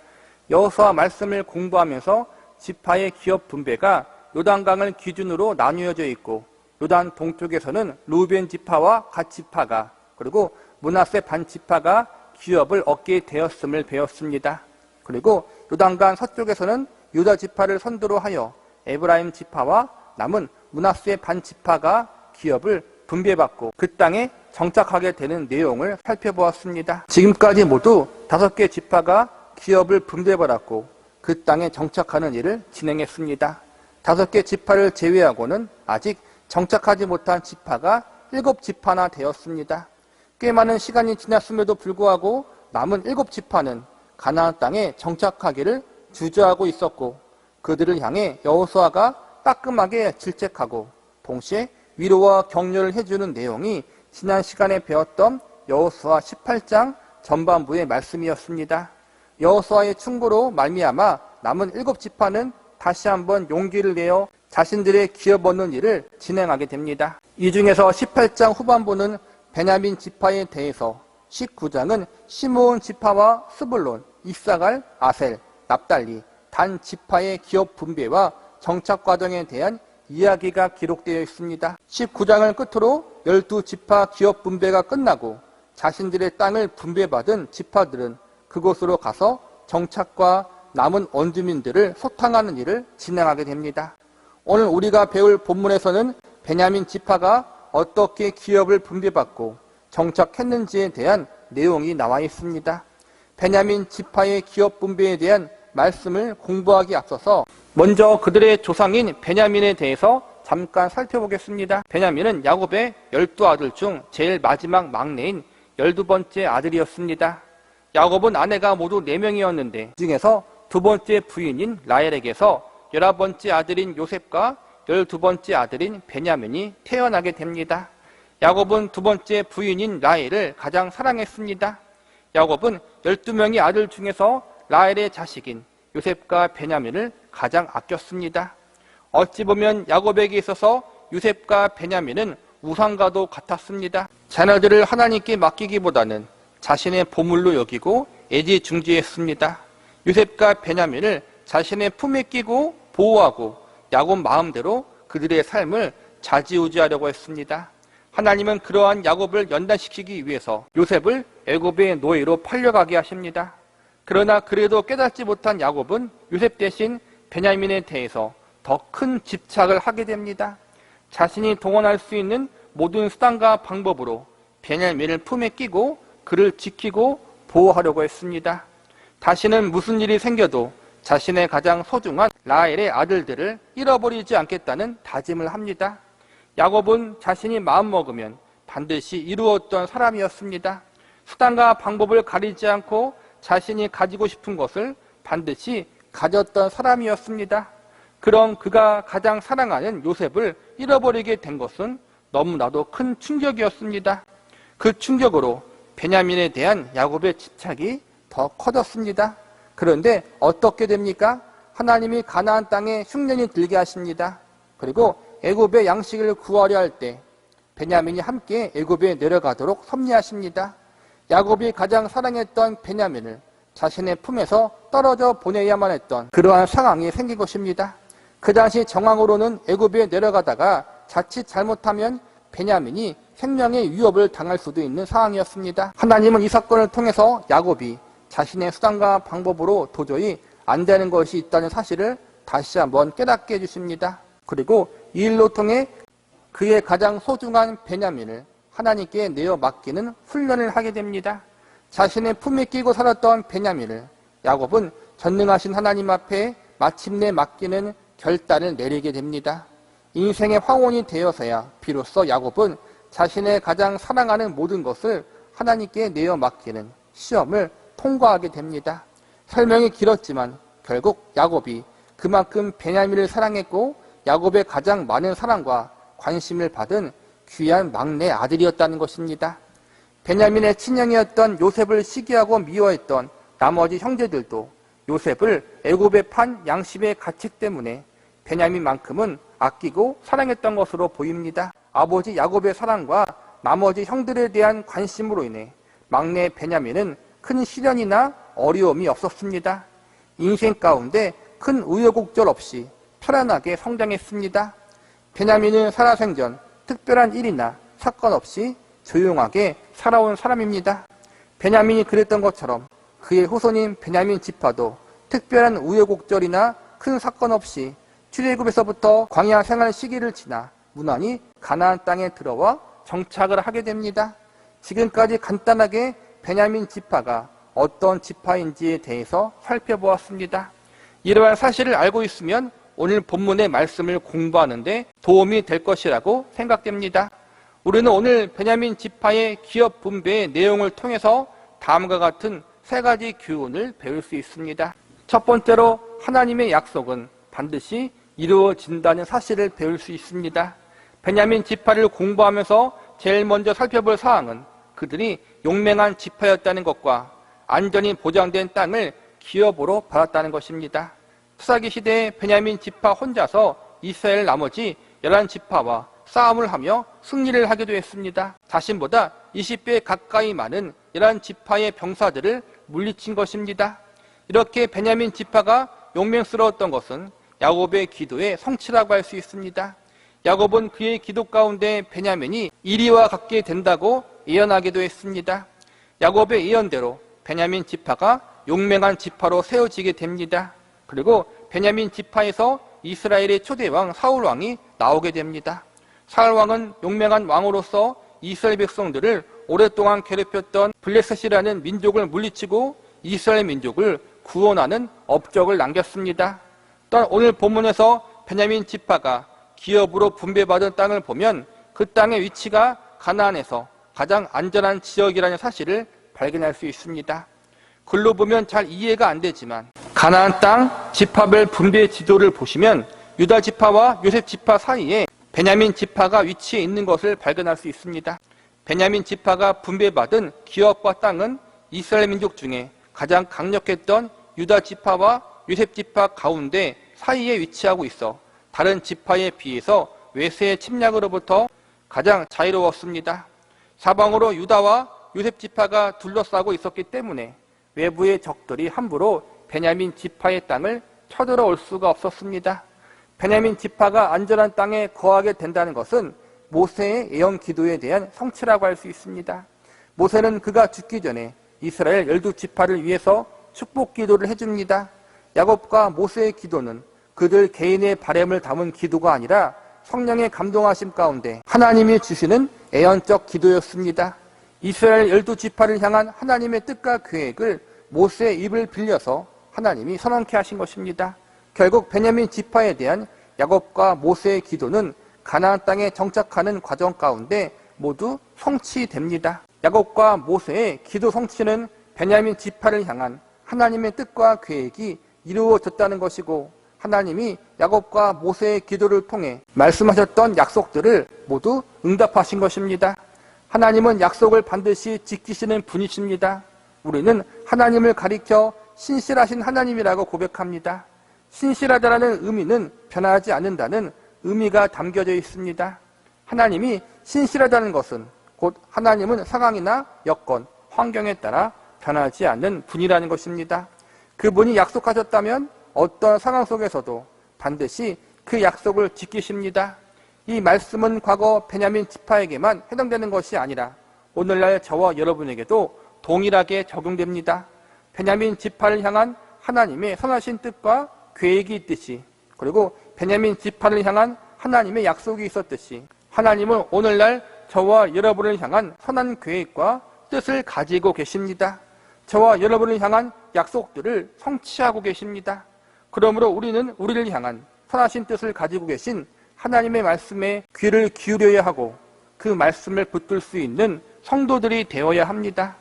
여호수아 말씀을 공부하면서 지파의 기업 분배가 요단강을 기준으로 나누어져 있고 요단 동쪽에서는 루벤 지파와 갓 지파가 그리고 므낫세 반 지파가 기업을 얻게 되었음을 배웠습니다. 그리고 요단강 서쪽에서는 유다 지파를 선두로 하여 에브라임 지파와 남은 므낫세 반 지파가 기업을 분배받고 그 땅에 정착하게 되는 내용을 살펴보았습니다. 지금까지 모두 5개 지파가 기업을 분배받았고 그 땅에 정착하는 일을 진행했습니다. 5개 지파를 제외하고는 아직 정착하지 못한 지파가 7지파나 되었습니다. 꽤 많은 시간이 지났음에도 불구하고 남은 7지파는 가나안 땅에 정착하기를 주저하고 있었고 그들을 향해 여호수아가 따끔하게 질책하고 동시에 위로와 격려를 해주는 내용이 지난 시간에 배웠던 여호수아 18장 전반부의 말씀이었습니다. 여호수아의 충고로 말미암아 남은 7지파는 다시 한번 용기를 내어 자신들의 기업 얻는 일을 진행하게 됩니다. 이 중에서 18장 후반부는 베냐민 지파에 대해서, 19장은 시므온 지파와 스불론, 이사갈, 아셀, 납달리, 단 지파의 기업 분배와 정착 과정에 대한 이야기가 기록되어 있습니다. 19장을 끝으로 12지파 기업 분배가 끝나고 자신들의 땅을 분배받은 지파들은 그곳으로 가서 정착과 남은 원주민들을 소탕하는 일을 진행하게 됩니다. 오늘 우리가 배울 본문에서는 베냐민 지파가 어떻게 기업을 분배받고 정착했는지에 대한 내용이 나와 있습니다. 베냐민 지파의 기업 분배에 대한 말씀을 공부하기 앞서서 먼저 그들의 조상인 베냐민에 대해서 잠깐 살펴보겠습니다. 베냐민은 야곱의 12아들 중 제일 마지막 막내인 12번째 아들이었습니다. 야곱은 아내가 모두 4명이었는데 그 중에서 2번째 부인인 라헬에게서 11번째 아들인 요셉과 12번째 아들인 베냐민이 태어나게 됩니다. 야곱은 2번째 부인인 라헬을 가장 사랑했습니다. 야곱은 12명의 아들 중에서 라헬의 자식인 요셉과 베냐민을 가장 아꼈습니다. 어찌 보면 야곱에게 있어서 요셉과 베냐민은 우상과도 같았습니다. 자녀들을 하나님께 맡기기보다는 자신의 보물로 여기고 애지중지했습니다. 요셉과 베냐민을 자신의 품에 끼고 보호하고 야곱 마음대로 그들의 삶을 좌지우지하려고 했습니다. 하나님은 그러한 야곱을 연단시키기 위해서 요셉을 애굽의 노예로 팔려가게 하십니다. 그러나 그래도 깨닫지 못한 야곱은 요셉 대신 베냐민에 대해서 더 큰 집착을 하게 됩니다. 자신이 동원할 수 있는 모든 수단과 방법으로 베냐민을 품에 끼고 그를 지키고 보호하려고 했습니다. 다시는 무슨 일이 생겨도 자신의 가장 소중한 라헬의 아들들을 잃어버리지 않겠다는 다짐을 합니다. 야곱은 자신이 마음먹으면 반드시 이루었던 사람이었습니다. 수단과 방법을 가리지 않고 자신이 가지고 싶은 것을 반드시 가졌던 사람이었습니다. 그런 그가 가장 사랑하는 요셉을 잃어버리게 된 것은 너무나도 큰 충격이었습니다. 그 충격으로 베냐민에 대한 야곱의 집착이 더 커졌습니다. 그런데 어떻게 됩니까? 하나님이 가나안 땅에 흉년이 들게 하십니다. 그리고 애굽의 양식을 구하려 할 때 베냐민이 함께 애굽에 내려가도록 섭리하십니다. 야곱이 가장 사랑했던 베냐민을 자신의 품에서 떨어져 보내야만 했던 그러한 상황이 생긴 것입니다. 그 당시 정황으로는 애굽에 내려가다가 자칫 잘못하면 베냐민이 생명의 위협을 당할 수도 있는 상황이었습니다. 하나님은 이 사건을 통해서 야곱이 자신의 수단과 방법으로 도저히 안 되는 것이 있다는 사실을 다시 한번 깨닫게 해주십니다. 그리고 이 일로 통해 그의 가장 소중한 베냐민을 하나님께 내어 맡기는 훈련을 하게 됩니다. 자신의 품에 끼고 살았던 베냐민을 야곱은 전능하신 하나님 앞에 마침내 맡기는 결단을 내리게 됩니다. 인생의 황혼이 되어서야 비로소 야곱은 자신의 가장 사랑하는 모든 것을 하나님께 내어 맡기는 시험을 통과하게 됩니다. 설명이 길었지만 결국 야곱이 그만큼 베냐민을 사랑했고 야곱의 가장 많은 사랑과 관심을 받은 귀한 막내 아들이었다는 것입니다. 베냐민의 친형이었던 요셉을 시기하고 미워했던 나머지 형제들도 요셉을 애굽에 판 양심의 가책 때문에 베냐민만큼은 아끼고 사랑했던 것으로 보입니다. 아버지 야곱의 사랑과 나머지 형들에 대한 관심으로 인해 막내 베냐민은 큰 시련이나 어려움이 없었습니다. 인생 가운데 큰 우여곡절 없이 편안하게 성장했습니다. 베냐민은 살아생전 특별한 일이나 사건 없이 조용하게 살아온 사람입니다. 베냐민이 그랬던 것처럼 그의 후손인 베냐민 지파도 특별한 우여곡절이나 큰 사건 없이 출애굽에서부터 광야 생활 시기를 지나 무난히 가나안 땅에 들어와 정착을 하게 됩니다. 지금까지 간단하게 베냐민 지파가 어떤 지파인지에 대해서 살펴보았습니다. 이러한 사실을 알고 있으면 오늘 본문의 말씀을 공부하는데 도움이 될 것이라고 생각됩니다. 우리는 오늘 베냐민 지파의 기업 분배의 내용을 통해서 다음과 같은 세 가지 교훈을 배울 수 있습니다. 첫 번째로 하나님의 약속은 반드시 이루어진다는 사실을 배울 수 있습니다. 베냐민 지파를 공부하면서 제일 먼저 살펴볼 사항은 그들이 용맹한 지파였다는 것과 안전이 보장된 땅을 기업으로 받았다는 것입니다. 투사기 시대에 베냐민 지파 혼자서 이스라엘 나머지 11지파와 싸움을 하며 승리를 하기도 했습니다. 자신보다 20배 가까이 많은 11지파의 병사들을 물리친 것입니다. 이렇게 베냐민 지파가 용맹스러웠던 것은 야곱의 기도의 성취라고 할 수 있습니다. 야곱은 그의 기도 가운데 베냐민이 이리와 갖게 된다고 예언하기도 했습니다. 야곱의 예언대로 베냐민 지파가 용맹한 지파로 세워지게 됩니다. 그리고 베냐민 지파에서 이스라엘의 초대왕 사울왕이 나오게 됩니다. 사울왕은 용맹한 왕으로서 이스라엘 백성들을 오랫동안 괴롭혔던 블레셋이라는 민족을 물리치고 이스라엘 민족을 구원하는 업적을 남겼습니다. 또한 오늘 본문에서 베냐민 지파가 기업으로 분배받은 땅을 보면 그 땅의 위치가 가나안에서 가장 안전한 지역이라는 사실을 발견할 수 있습니다. 글로 보면 잘 이해가 안 되지만 가나안 땅 지파별 분배 지도를 보시면 유다 지파와 요셉 지파 사이에 베냐민 지파가 위치해 있는 것을 발견할 수 있습니다. 베냐민 지파가 분배받은 기업과 땅은 이스라엘 민족 중에 가장 강력했던 유다 지파와 요셉 지파 가운데 사이에 위치하고 있어 다른 지파에 비해서 외세의 침략으로부터 가장 자유로웠습니다. 사방으로 유다와 요셉 지파가 둘러싸고 있었기 때문에 외부의 적들이 함부로 베냐민 지파의 땅을 쳐들어올 수가 없었습니다. 베냐민 지파가 안전한 땅에 거하게 된다는 것은 모세의 예언 기도에 대한 성취라고 할 수 있습니다. 모세는 그가 죽기 전에 이스라엘 12지파를 위해서 축복 기도를 해줍니다. 야곱과 모세의 기도는 그들 개인의 바램을 담은 기도가 아니라 성령의 감동하심 가운데 하나님이 주시는 애언적 기도였습니다. 이스라엘 12지파를 향한 하나님의 뜻과 계획을 모세의 입을 빌려서 하나님이 선언케 하신 것입니다. 결국 베냐민 지파에 대한 야곱과 모세의 기도는 가나안 땅에 정착하는 과정 가운데 모두 성취됩니다. 야곱과 모세의 기도 성취는 베냐민 지파를 향한 하나님의 뜻과 계획이 이루어졌다는 것이고 하나님이 야곱과 모세의 기도를 통해 말씀하셨던 약속들을 모두 응답하신 것입니다. 하나님은 약속을 반드시 지키시는 분이십니다. 우리는 하나님을 가리켜 신실하신 하나님이라고 고백합니다. 신실하다라는 의미는 변하지 않는다는 의미가 담겨져 있습니다. 하나님이 신실하다는 것은 곧 하나님은 상황이나 여건, 환경에 따라 변하지 않는 분이라는 것입니다. 그분이 약속하셨다면 어떤 상황 속에서도 반드시 그 약속을 지키십니다. 이 말씀은 과거 베냐민 지파에게만 해당되는 것이 아니라 오늘날 저와 여러분에게도 동일하게 적용됩니다. 베냐민 지파를 향한 하나님의 선하신 뜻과 계획이 있듯이, 그리고 베냐민 지파를 향한 하나님의 약속이 있었듯이, 하나님은 오늘날 저와 여러분을 향한 선한 계획과 뜻을 가지고 계십니다. 저와 여러분을 향한 약속들을 성취하고 계십니다. 그러므로 우리는 우리를 향한 선하신 뜻을 가지고 계신 하나님의 말씀에 귀를 기울여야 하고 그 말씀을 붙들 수 있는 성도들이 되어야 합니다.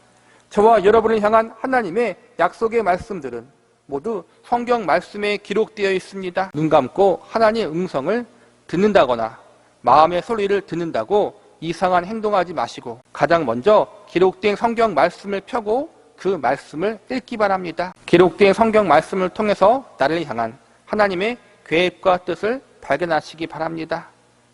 저와 여러분을 향한 하나님의 약속의 말씀들은 모두 성경 말씀에 기록되어 있습니다. 눈 감고 하나님의 음성을 듣는다거나 마음의 소리를 듣는다고 이상한 행동하지 마시고 가장 먼저 기록된 성경 말씀을 펴고 그 말씀을 읽기 바랍니다. 기록된 성경 말씀을 통해서 나를 향한 하나님의 계획과 뜻을 발견하시기 바랍니다.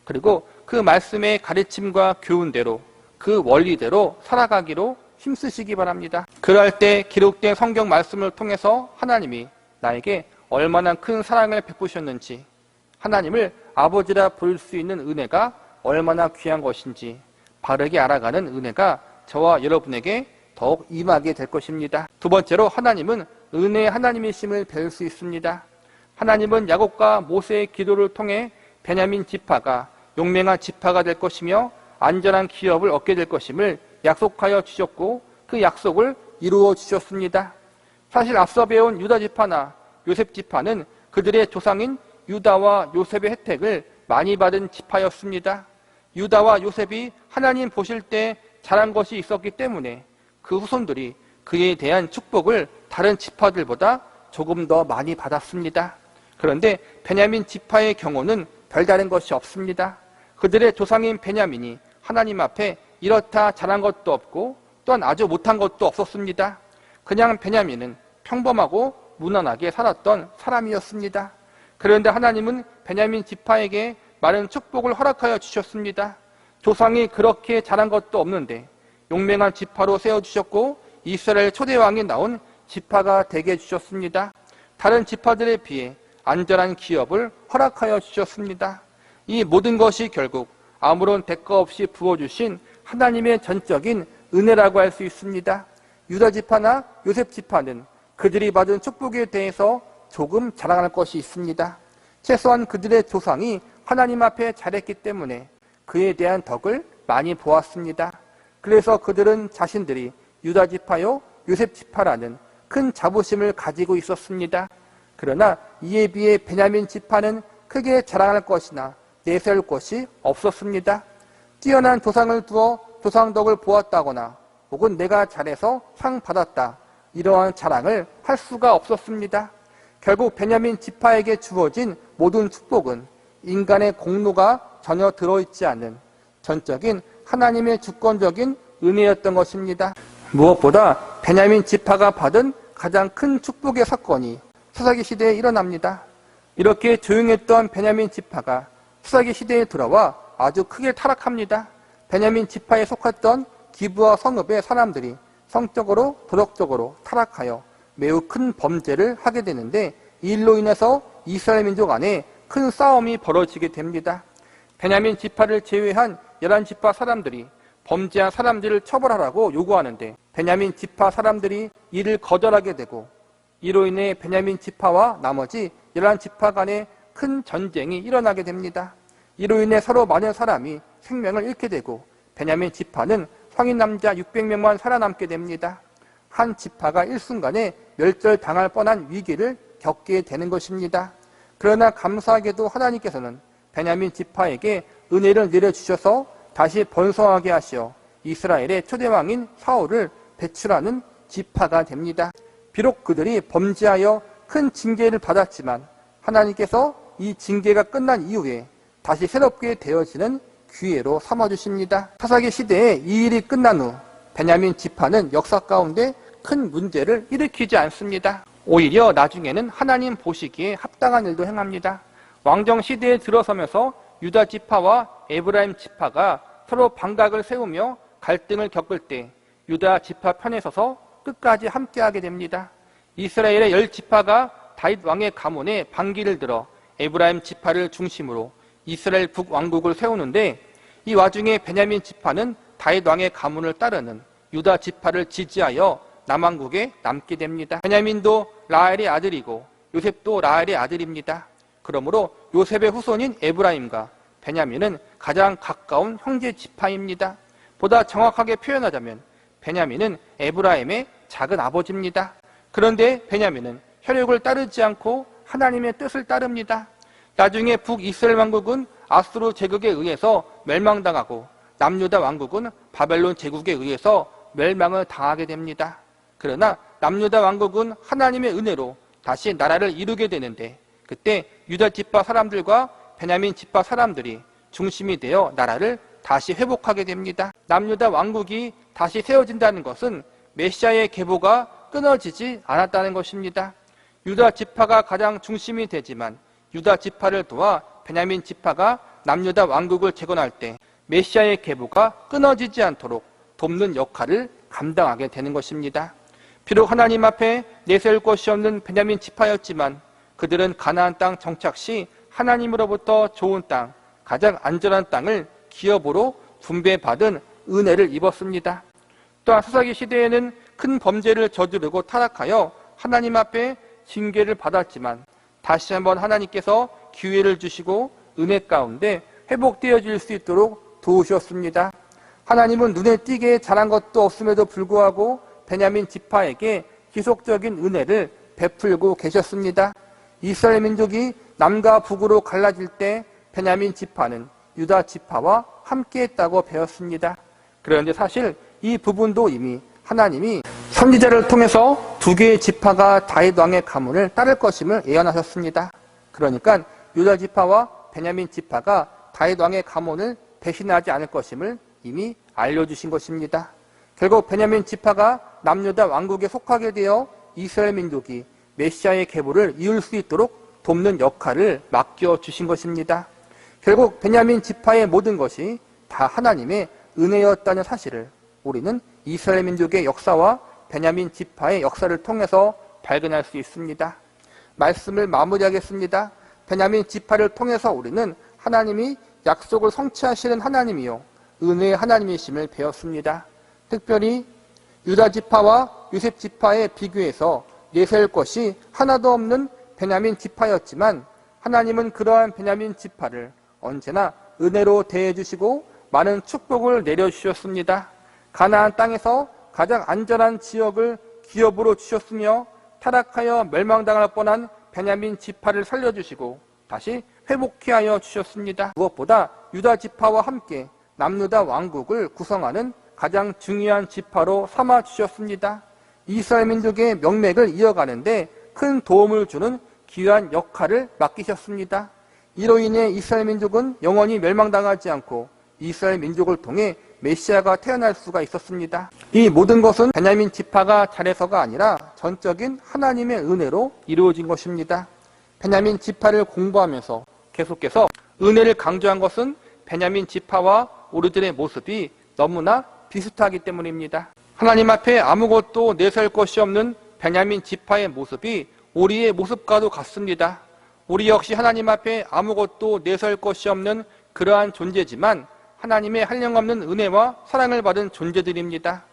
그리고 그 말씀의 가르침과 교훈대로 그 원리대로 살아가기로 힘쓰시기 바랍니다. 그럴 때 기록된 성경 말씀을 통해서 하나님이 나에게 얼마나 큰 사랑을 베푸셨는지, 하나님을 아버지라 부를 수 있는 은혜가 얼마나 귀한 것인지 바르게 알아가는 은혜가 저와 여러분에게 더욱 임하게 될 것입니다. 두 번째로, 하나님은 은혜의 하나님이심을 배울 수 있습니다. 하나님은 야곱과 모세의 기도를 통해 베냐민 지파가 용맹한 지파가 될 것이며 안전한 기업을 얻게 될 것임을 약속하여 주셨고 그 약속을 이루어 주셨습니다. 사실 앞서 배운 유다 지파나 요셉 지파는 그들의 조상인 유다와 요셉의 혜택을 많이 받은 지파였습니다. 유다와 요셉이 하나님 보실 때 잘한 것이 있었기 때문에 그 후손들이 그에 대한 축복을 다른 지파들보다 조금 더 많이 받았습니다. 그런데 베냐민 지파의 경우는 별다른 것이 없습니다. 그들의 조상인 베냐민이 하나님 앞에 이렇다 잘한 것도 없고 또한 아주 못한 것도 없었습니다. 그냥 베냐민은 평범하고 무난하게 살았던 사람이었습니다. 그런데 하나님은 베냐민 지파에게 많은 축복을 허락하여 주셨습니다. 조상이 그렇게 잘한 것도 없는데 용맹한 지파로 세워주셨고 이스라엘 초대왕이 나온 지파가 되게 해주셨습니다. 다른 지파들에 비해 안전한 기업을 허락하여 주셨습니다. 이 모든 것이 결국 아무런 대가 없이 부어주신 하나님의 전적인 은혜라고 할 수 있습니다. 유다 지파나 요셉 지파는 그들이 받은 축복에 대해서 조금 자랑할 것이 있습니다. 최소한 그들의 조상이 하나님 앞에 잘했기 때문에 그에 대한 덕을 많이 보았습니다. 그래서 그들은 자신들이 유다 지파요 요셉 지파라는 큰 자부심을 가지고 있었습니다. 그러나 이에 비해 베냐민 지파는 크게 자랑할 것이나 내세울 것이 없었습니다. 뛰어난 조상을 두어 조상덕을 보았다거나 혹은 내가 잘해서 상 받았다, 이러한 자랑을 할 수가 없었습니다. 결국 베냐민 지파에게 주어진 모든 축복은 인간의 공로가 전혀 들어있지 않는 전적인 하나님의 주권적인 은혜였던 것입니다. 무엇보다 베냐민 지파가 받은 가장 큰 축복의 사건이 사사기 시대에 일어납니다. 이렇게 조용했던 베냐민 지파가 사사기 시대에 들어와 아주 크게 타락합니다. 베냐민 지파에 속했던 기브와 성읍의 사람들이 성적으로 도덕적으로 타락하여 매우 큰 범죄를 하게 되는데 이 일로 인해서 이스라엘 민족 안에 큰 싸움이 벌어지게 됩니다. 베냐민 지파를 제외한 11지파 사람들이 범죄한 사람들을 처벌하라고 요구하는데 베냐민 지파 사람들이 이를 거절하게 되고 이로 인해 베냐민 지파와 나머지 11지파 간에 큰 전쟁이 일어나게 됩니다. 이로 인해 서로 많은 사람이 생명을 잃게 되고 베냐민 지파는 성인 남자 600명만 살아남게 됩니다. 한 지파가 일순간에 멸절당할 뻔한 위기를 겪게 되는 것입니다. 그러나 감사하게도 하나님께서는 베냐민 지파에게 은혜를 내려주셔서 다시 번성하게 하시어 이스라엘의 초대왕인 사울을 배출하는 지파가 됩니다. 비록 그들이 범죄하여 큰 징계를 받았지만 하나님께서 이 징계가 끝난 이후에 다시 새롭게 되어지는 기회로 삼아주십니다. 사사기 시대에 이 일이 끝난 후 베냐민 지파는 역사 가운데 큰 문제를 일으키지 않습니다. 오히려 나중에는 하나님 보시기에 합당한 일도 행합니다. 왕정 시대에 들어서면서 유다 지파와 에브라임 지파가 서로 반각을 세우며 갈등을 겪을 때 유다 지파 편에 서서 끝까지 함께하게 됩니다. 이스라엘의 10지파가 다윗 왕의 가문에 반기를 들어 에브라임 지파를 중심으로 이스라엘 북왕국을 세우는데, 이 와중에 베냐민 지파는 다윗 왕의 가문을 따르는 유다 지파를 지지하여 남왕국에 남게 됩니다. 베냐민도 라헬의 아들이고 요셉도 라헬의 아들입니다. 그러므로 요셉의 후손인 에브라임과 베냐민은 가장 가까운 형제 지파입니다. 보다 정확하게 표현하자면 베냐민은 에브라임의 작은 아버지입니다. 그런데 베냐민은 혈육을 따르지 않고 하나님의 뜻을 따릅니다. 나중에 북이스라엘 왕국은 아수르 제국에 의해서 멸망당하고 남유다 왕국은 바벨론 제국에 의해서 멸망을 당하게 됩니다. 그러나 남유다 왕국은 하나님의 은혜로 다시 나라를 이루게 되는데, 그때 유다 지파 사람들과 베냐민 지파 사람들이 중심이 되어 나라를 다시 회복하게 됩니다. 남유다 왕국이 다시 세워진다는 것은 메시아의 계보가 끊어지지 않았다는 것입니다. 유다 지파가 가장 중심이 되지만 유다 지파를 도와 베냐민 지파가 남유다 왕국을 재건할 때 메시아의 계보가 끊어지지 않도록 돕는 역할을 감당하게 되는 것입니다. 비록 하나님 앞에 내세울 것이 없는 베냐민 지파였지만 그들은 가나안 땅 정착 시 하나님으로부터 좋은 땅, 가장 안전한 땅을 기업으로 분배받은 은혜를 입었습니다. 또한 사사기 시대에는 큰 범죄를 저지르고 타락하여 하나님 앞에 징계를 받았지만 다시 한번 하나님께서 기회를 주시고 은혜 가운데 회복되어질 수 있도록 도우셨습니다. 하나님은 눈에 띄게 잘한 것도 없음에도 불구하고 베냐민 지파에게 지속적인 은혜를 베풀고 계셨습니다. 이스라엘 민족이 남과 북으로 갈라질 때 베냐민 지파는 유다 지파와 함께했다고 배웠습니다. 그런데 사실 이 부분도 이미 하나님이 선지자를 통해서 두 개의 지파가 다윗 왕의 가문을 따를 것임을 예언하셨습니다. 그러니까 유다 지파와 베냐민 지파가 다윗 왕의 가문을 배신하지 않을 것임을 이미 알려주신 것입니다. 결국 베냐민 지파가 남유다 왕국에 속하게 되어 이스라엘 민족이 메시아의 계보를 이룰 수 있도록 돕는 역할을 맡겨주신 것입니다. 결국 베냐민 지파의 모든 것이 다 하나님의 은혜였다는 사실을 우리는 이스라엘 민족의 역사와 베냐민 지파의 역사를 통해서 발견할 수 있습니다. 말씀을 마무리하겠습니다. 베냐민 지파를 통해서 우리는 하나님이 약속을 성취하시는 하나님이요 은혜의 하나님이심을 배웠습니다. 특별히 유다 지파와 요셉 지파에 비교해서 내세울 것이 하나도 없는 베냐민 지파였지만 하나님은 그러한 베냐민 지파를 언제나 은혜로 대해주시고 많은 축복을 내려주셨습니다. 가나안 땅에서 가장 안전한 지역을 기업으로 주셨으며 타락하여 멸망당할 뻔한 베냐민 지파를 살려주시고 다시 회복케 하여 주셨습니다. 무엇보다 유다 지파와 함께 남유다 왕국을 구성하는 가장 중요한 지파로 삼아 주셨습니다. 이스라엘 민족의 명맥을 이어가는데 큰 도움을 주는 귀한 역할을 맡기셨습니다. 이로 인해 이스라엘 민족은 영원히 멸망당하지 않고 이스라엘 민족을 통해 메시아가 태어날 수가 있었습니다. 이 모든 것은 베냐민 지파가 잘해서가 아니라 전적인 하나님의 은혜로 이루어진 것입니다. 베냐민 지파를 공부하면서 계속해서 은혜를 강조한 것은 베냐민 지파와 우리들의 모습이 너무나 비슷하기 때문입니다. 하나님 앞에 아무것도 내세울 것이 없는 베냐민 지파의 모습이 우리의 모습과도 같습니다. 우리 역시 하나님 앞에 아무것도 내세울 것이 없는 그러한 존재지만 하나님의 한량없는 은혜와 사랑을 받은 존재들입니다.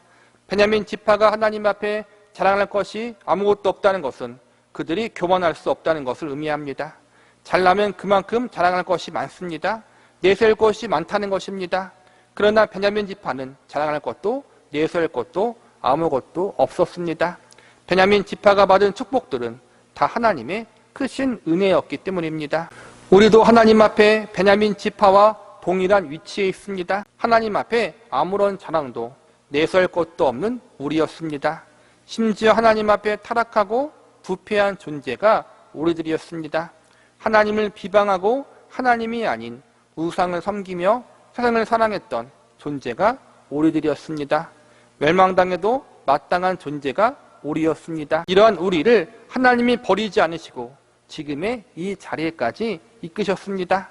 베냐민 지파가 하나님 앞에 자랑할 것이 아무것도 없다는 것은 그들이 교만할 수 없다는 것을 의미합니다. 잘나면 그만큼 자랑할 것이 많습니다. 내세울 것이 많다는 것입니다. 그러나 베냐민 지파는 자랑할 것도 내세울 것도 아무것도 없었습니다. 베냐민 지파가 받은 축복들은 다 하나님의 크신 은혜였기 때문입니다. 우리도 하나님 앞에 베냐민 지파와 동일한 위치에 있습니다. 하나님 앞에 아무런 자랑도 내세울 것도 없는 우리였습니다. 심지어 하나님 앞에 타락하고 부패한 존재가 우리들이었습니다. 하나님을 비방하고 하나님이 아닌 우상을 섬기며 세상을 사랑했던 존재가 우리들이었습니다. 멸망당해도 마땅한 존재가 우리였습니다. 이러한 우리를 하나님이 버리지 않으시고 지금의 이 자리에까지 이끄셨습니다.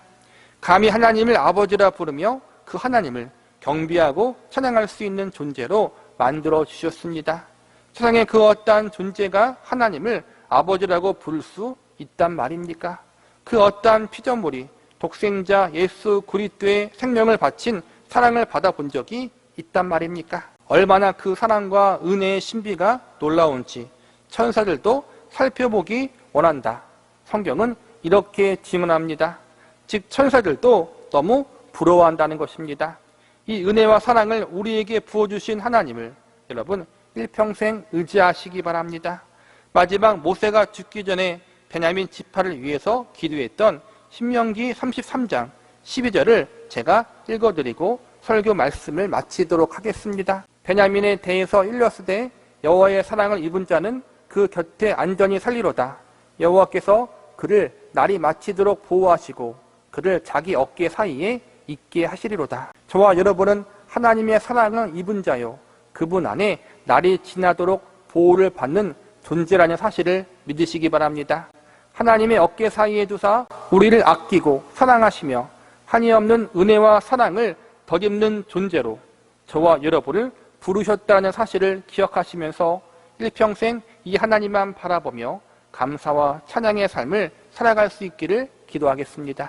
감히 하나님을 아버지라 부르며 그 하나님을 경배하고 찬양할 수 있는 존재로 만들어 주셨습니다. 세상에 그 어떠한 존재가 하나님을 아버지라고 부를 수 있단 말입니까? 그 어떠한 피조물이 독생자 예수 그리스도의 생명을 바친 사랑을 받아본 적이 있단 말입니까? 얼마나 그 사랑과 은혜의 신비가 놀라운지 천사들도 살펴보기 원한다. 성경은 이렇게 증언합니다. 즉 천사들도 너무 부러워한다는 것입니다. 이 은혜와 사랑을 우리에게 부어주신 하나님을 여러분 일평생 의지하시기 바랍니다. 마지막 모세가 죽기 전에 베냐민 지파를 위해서 기도했던 신명기 33장 12절을 제가 읽어드리고 설교 말씀을 마치도록 하겠습니다. 베냐민에 대해서 일렀으되 여호와의 사랑을 입은 자는 그 곁에 안전히 살리로다. 여호와께서 그를 날이 마치도록 보호하시고 그를 자기 어깨 사이에 있게 하시리로다. 저와 여러분은 하나님의 사랑을 입은 자요 그분 안에 날이 지나도록 보호를 받는 존재라는 사실을 믿으시기 바랍니다. 하나님의 어깨 사이에 두사 우리를 아끼고 사랑하시며 한이 없는 은혜와 사랑을 덧입는 존재로 저와 여러분을 부르셨다는 사실을 기억하시면서 일평생 이 하나님만 바라보며 감사와 찬양의 삶을 살아갈 수 있기를 기도하겠습니다.